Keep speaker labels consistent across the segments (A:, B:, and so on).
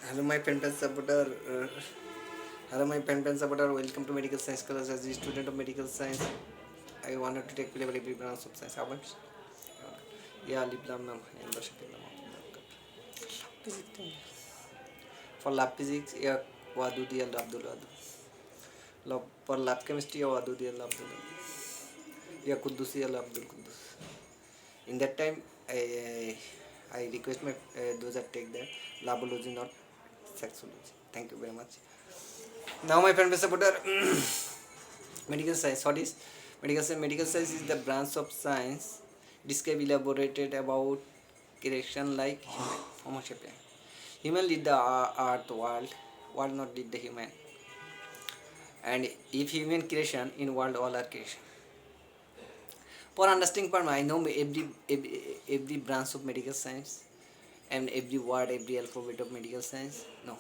A: Hello, my pen pen supporter. Hello, my pen pen supporter. Welcome to medical science class. As a student of medical science, I wanted to take level every branch of science. How much? Yeah, Liblam membership in the for lab physics, yeah, Wadu di Allah Abdul Wadu. For lab chemistry, yeah, Wadu di Allah Abdul Wadu. Yeah, Kuddusi Allah Abdul Kuddus. In that time, I request my those that take the labology, not sexology. Thank you very much. Now, my friend supporter, medical science. What is medical science? Medical science is the branch of science described elaborated about creation like human, Homo sapien. Human lead the earth world not lead the human. And if human creation in world all are creation. For understanding part, I know every branch of medical science and every word, every alphabet of medical science. No,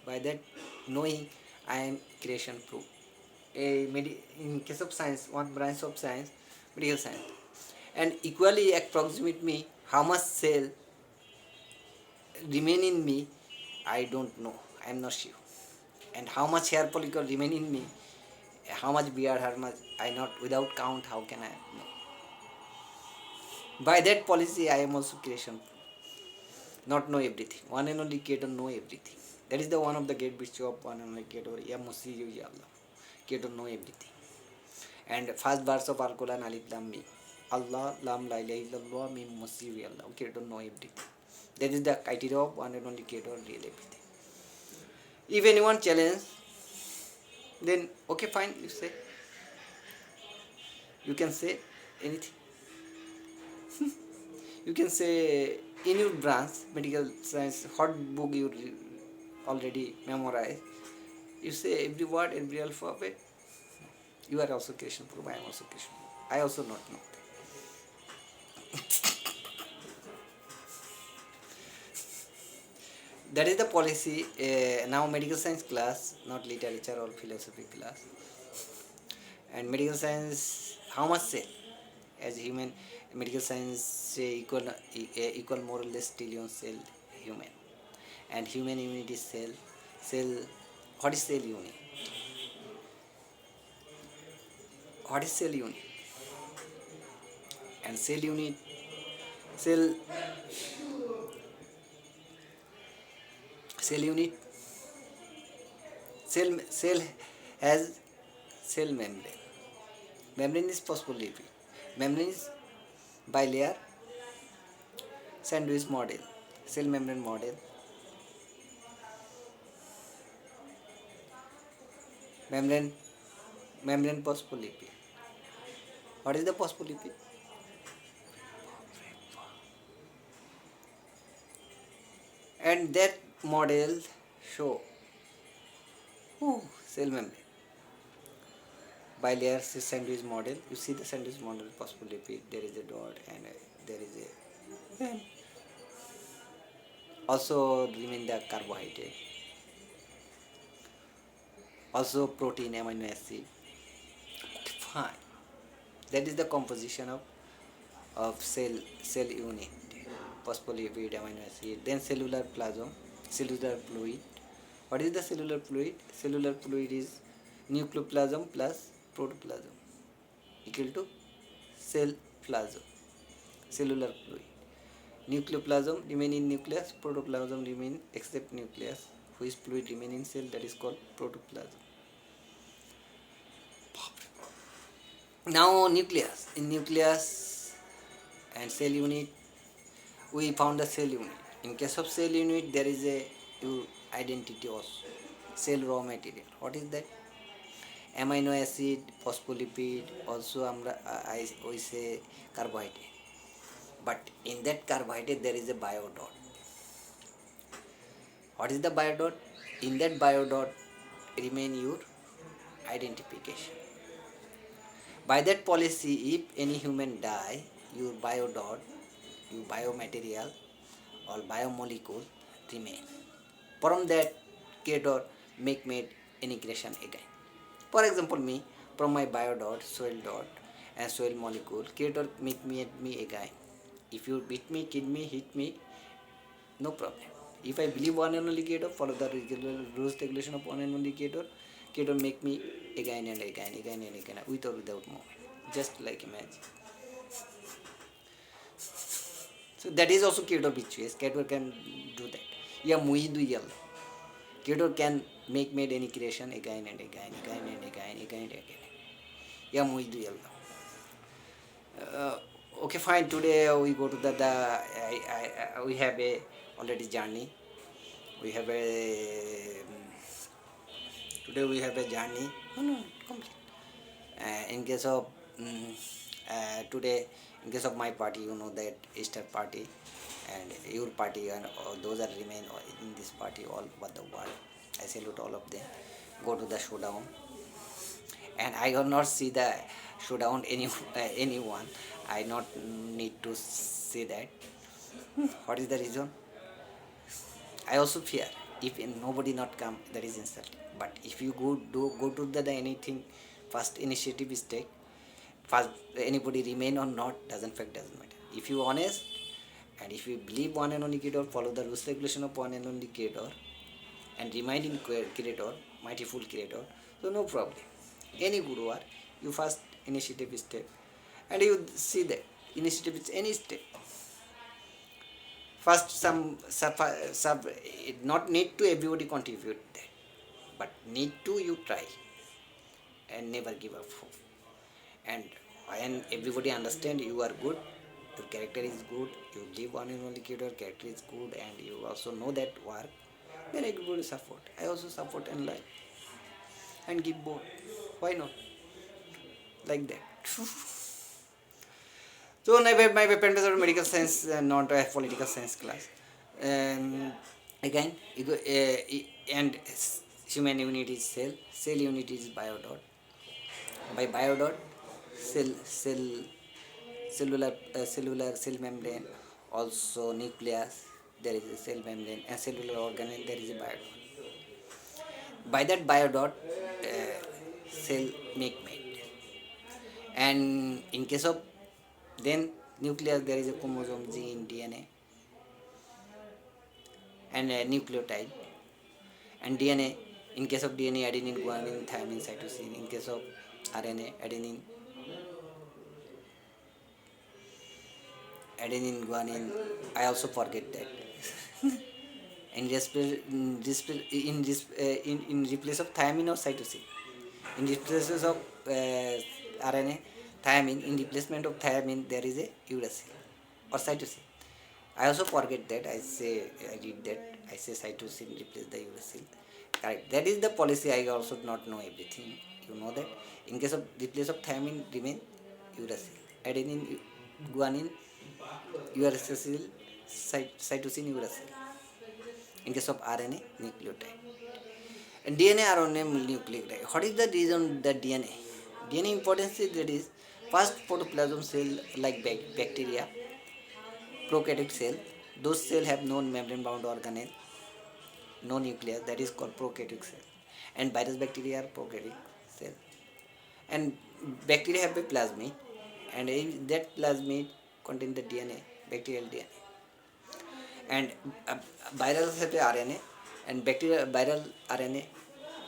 A: by that knowing, I am creation proof. In case of science, one branch of science, medical science, and equally approximate me how much cell remain in me, I don't know. I am not sure. And how much hair follicle remain in me, how much beard, how much I not without count. How can I know? By that policy, I am also creation. Not know everything. One and only Creator know everything. That is the one of the great virtue of one and only Creator. MSCOO7 Allah. Creator know everything. And first verse of Al Quran Alif Lam Mim. Allah Lam La ilaha illallah Mim Musiwi Allah. Creator know everything. That is the criteria of one and only Creator real everything. If anyone challenge, then okay fine, you say. You can say anything. You can say in your branch, medical science, what book you already memorized. You say every word, every alphabet. You are also creation proof. I am also creation proof. I also not know. That is the policy. Now medical science class, not literature or philosophy class. And medical science, how much cell? As human, medical science say equal more or less trillion cell human. And human unit is cell. Cell, what is cell unit? What is cell unit? And cell unit, cell, cell unit, cell has cell membrane. Membrane is phospholipid. Membrane is bilayer sandwich model. Cell membrane model. Membrane, membrane phospholipid. What is the phospholipid? And that model show cell membrane. Bilayer sandwich model. You see the sandwich model phospholipid. There is a dot and there is a also remain the carbohydrate. Also protein, amino acid. Fine. That is the composition of cell unit. Phospholipid, amino acid. Then cellular plasm, cellular fluid. What is the cellular fluid? Cellular fluid is nucleoplasm plus protoplasm equal to cell plasm. Cellular fluid. Nucleoplasm remain in nucleus, protoplasm remain except nucleus, which fluid remain in cell, that is called protoplasm. Now nucleus. In nucleus and cell unit, we found the cell unit. In case of cell unit, there is a identity also. Cell raw material. What is that? Amino acid, phospholipid, also we say carbohydrate. But in that carbohydrate, there is a biodot. What is the biodot? In that biodot remain your identification. By that policy, if any human die, your biodot, your biomaterial or biomolecule remain. From that, creator made any creation again. For example, me, from my biodot, soil dot, and soil molecule, creator make me again. If you beat me, kill me, hit me, no problem. If I believe one and only creator, follow the rules regulation of one and only creator, creator make me again and again, again and again, with or without moment, just like imagine. So that is also creator choice. Creator can do that. Yeah, muidu yalla. Creator can make made any creation again and again, again and again, again and again. Yeah, muidu yalla. Uh, okay, fine. Today we go to we have a already journey. We have a today we have a journey. No, no, complete. In case of today, in case of my party, you know that Easter party and your party and those that remain in this party all over the world. I salute all of them. Go to the showdown, and I will not see the showdown anyone. I not need to see that. What is the reason? I also fear if nobody not come, that is insulting. But if you go to the anything, first initiative is take. First anybody remain or not doesn't matter. If you honest and if you believe one and only creator, follow the rules regulation of one and only creator, and reminding creator, mightyful creator, so no problem. Any good work, you first initiative is take, and you see that initiative is any step. First sub it not need to everybody contribute that, but need to you try and never give up hope. And when everybody understand you are good, your character is good, you live one and only creator, character is good, and you also know that work, then everybody support. I also support and like and give both. Why not? Like that. So my parents are medical science, not a political science class. Um, Again, and human unit is cell unit is biodot. By biodot, cell cellular cell membrane, also nucleus. There is a cell membrane, and cellular organelle. There is a biodot. By that biodot, cell make made. And in case of then nucleus, there is a chromosome, gene, DNA, and a nucleotide. And DNA, in case of DNA, adenine, guanine, thymine, cytosine. In case of RNA, adenine, guanine. I also forget that. in, in replace of thymine or cytosine. In replace of RNA, thymine. In replacement of thymine, there is a uracil or cytosine. I also forget that. I read that. I say cytosine replace the uracil. Correct. That is the policy. I also not know everything. You know that. In case of replace of thymine, remain uracil. Adenine, guanine, uracil, cytosine, uracil. In case of RNA, nucleotide. And DNA, RNA, nucleotide. What is the reason that DNA? DNA importance is that is first protoplasm cell like bacteria, prokaryotic cell. Those cells have no membrane bound organelle, no nucleus, that is called prokaryotic cell. And virus bacteria are prokaryotic cell. And bacteria have a plasmid, and that plasmid contains the DNA, bacterial DNA. And virus have a RNA, and bacterial viral RNA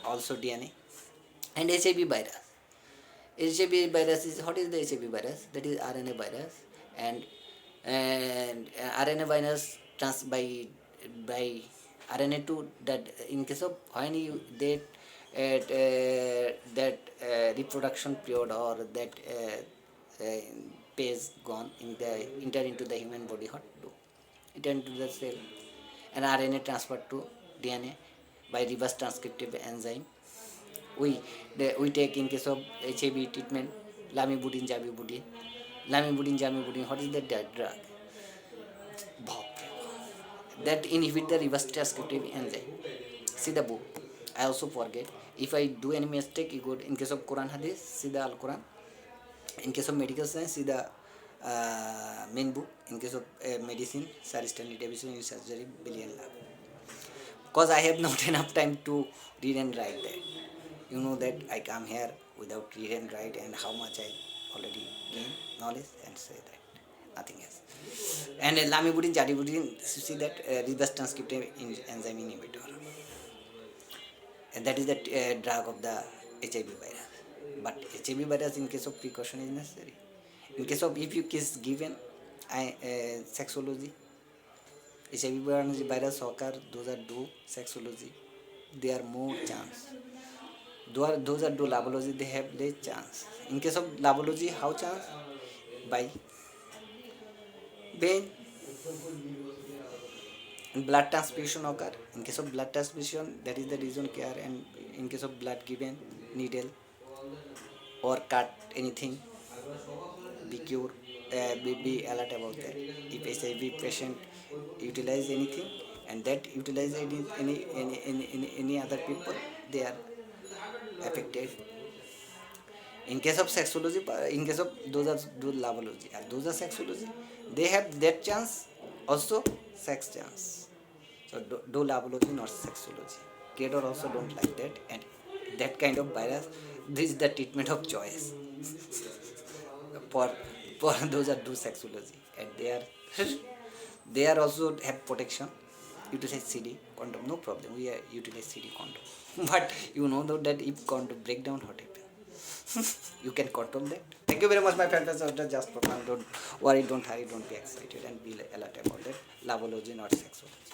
A: also DNA. And HIV virus. HIV virus is, what is the HIV virus? That is RNA virus, and RNA virus by RNA to that. In case of when you that reproduction period or that phase gone in the enter into the human body, what do it enter the cell, and RNA transferred to DNA by reverse transcriptive enzyme. We take in case of HIV treatment lamivudine, javibudine. Lamivudine, what is the drug? That inhibit the reverse transcriptive enzyme. See the book. I also forget. If I do any mistake, you go in case of Quran Hadith, see the Al Quran. In case of medical science, see the main book. In case of medicine, Sir Stanley Davidson in surgery, billion lab. Because I have not enough time to read and write that. You know that I come here without read and write, and how much I already gain knowledge and say that. Nothing else. And lamivudine, jadivudine, you see that reverse transcriptase enzyme inhibitor, and that is the drug of the HIV virus. But HIV virus, in case of precaution, is necessary. In case of if you is given sexology, HIV virus occur, those are do sexology, they are more chance. Those are do labology, they have less chance. In case of labology, how chance? By vein and blood transfusion occur. In case of blood transfusion, that is the reason care. And in case of blood given, needle or cut anything, be cure, be alert about that. If HIV patient utilize anything, and that utilize any other people, they are affected. In case of sexology, in case of those are do lavology and those are sexology, they have that chance, also sex chance. So do lavology, not sexology. Creator also don't like that, and that kind of virus, this is the treatment of choice for for those that do sexology, and they are also have protection. Utilize CD condom, no problem. We utilize CD condom, but you know though that if condom breakdown, what happen? You can control that. Thank you very much, my friends. Just for fun. Don't worry, don't hurry, don't be excited, and be alert about that. Lavology, not sexology.